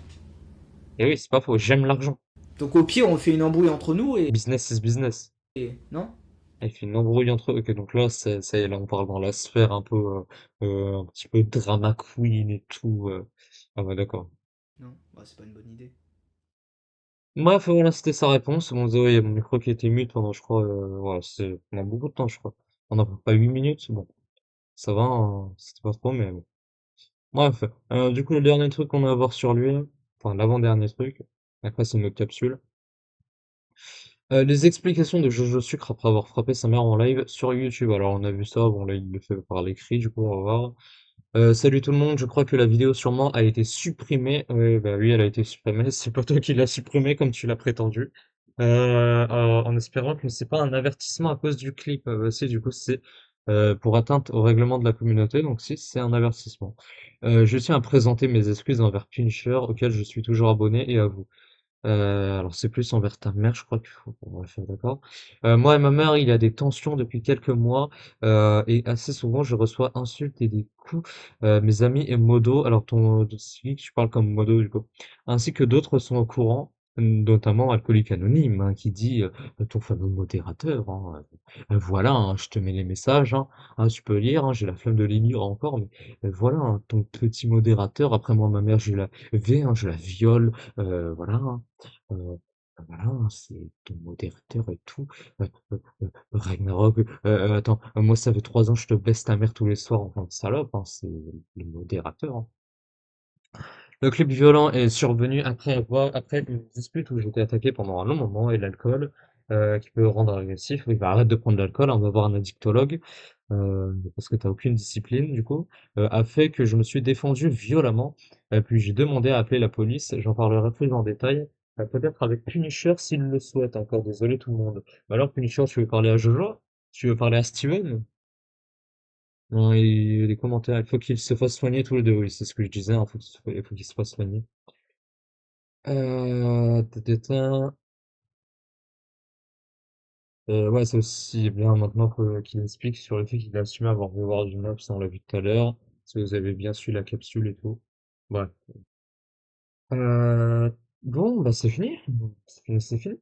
S1: Et oui, c'est pas faux. J'aime l'argent.
S2: Donc au pire, on fait une embrouille entre nous
S1: Business is business.
S2: non.
S1: Il fait une embrouille entre eux. Ok, donc là, ça y est, là, on parle dans la sphère un peu, un petit peu drama queen et tout. Ah ouais, d'accord.
S2: Non, bah, c'est pas une bonne idée.
S1: Bref, voilà, c'était sa réponse. Bon, Zoé, il y a mon micro qui était mute pendant, je crois, voilà, pendant beaucoup de temps, je crois. On a pas 8 minutes. Bon, ça va, hein, c'était pas trop, mais bon. Bref, du coup, le dernier truc qu'on a à voir sur lui, enfin l'avant-dernier truc, après c'est notre capsule, les explications de Jojo Sucre après avoir frappé sa mère en live sur YouTube. Alors on a vu ça, bon là il le fait par l'écrit, du coup on va voir. Salut tout le monde, je crois que la vidéo sûrement a été supprimée. Oui, bah oui, elle a été supprimée. C'est pas toi qui l'as supprimée comme tu l'as prétendu. En espérant que c'est pas un avertissement à cause du clip. Si, du coup, c'est pour atteinte au règlement de la communauté. Donc si, c'est un avertissement. Je tiens à présenter mes excuses envers Punisher, auquel je suis toujours abonné, et à vous. Alors c'est plus envers ta mère, je crois qu'il faut qu'on va faire d'accord. Moi et ma mère, il y a des tensions depuis quelques mois, et assez souvent je reçois insultes et des coups. Mes amis et Modo, alors ton celui que tu parles comme Modo du coup, ainsi que d'autres sont au courant, notamment Alcoolique Anonyme, hein, qui dit ton fameux modérateur, hein, voilà, hein, je te mets les messages, hein, tu peux lire, hein, j'ai la flemme de les lire encore, mais voilà, hein, ton petit modérateur. Après moi, ma mère, je la vais, hein, je la viole, voilà, hein. Voilà, hein, c'est ton modérateur et tout. Ragnarok, attends, moi ça fait 3 ans, je te baisse ta mère tous les soirs en tant que salope, hein, c'est le modérateur, hein. Le clip violent est survenu après une dispute où j'étais attaqué pendant un long moment et l'alcool, qui peut rendre agressif. Oui, bah arrête de prendre de l'alcool, hein, on va voir un addictologue, parce que t'as aucune discipline du coup, a fait que je me suis défendu violemment, puis j'ai demandé à appeler la police. J'en parlerai plus en détail, peut-être avec Punisher s'il le souhaite. Encore désolé tout le monde. Bah alors Punisher, tu veux parler à Jojo? Tu veux parler à Steven? Non, les commentaires, il faut qu'ils se fassent soigner tous les deux. Oui, c'est ce que je disais, hein, il faut qu'ils se fassent soigner. Tatatin. Ouais, c'est aussi bien maintenant qu'il explique sur le fait qu'il a assumé avoir vu voir du mob, ça on l'a vu tout à l'heure. Si vous avez bien su la capsule et tout. Ouais. Euh, bon, bah c'est fini. C'est fini, c'est fini.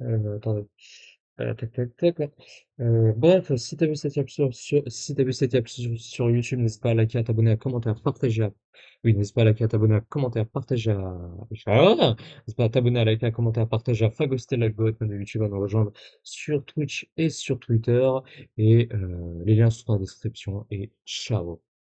S1: Attendez. Tac, tac, tac. Bref, si t'as vu cette capsule si t'as vu cette capsule sur YouTube, n'hésite pas à liker, à t'abonner, à commenter, à partager. Oui, n'hésite pas à liker, à t'abonner, à commenter, à partager. N'hésite pas à t'abonner, à liker, à commenter, à partager, à phagocyter l'algorithme de YouTube, à nous rejoindre sur Twitch et sur Twitter. Et les liens sont dans la description. Et ciao.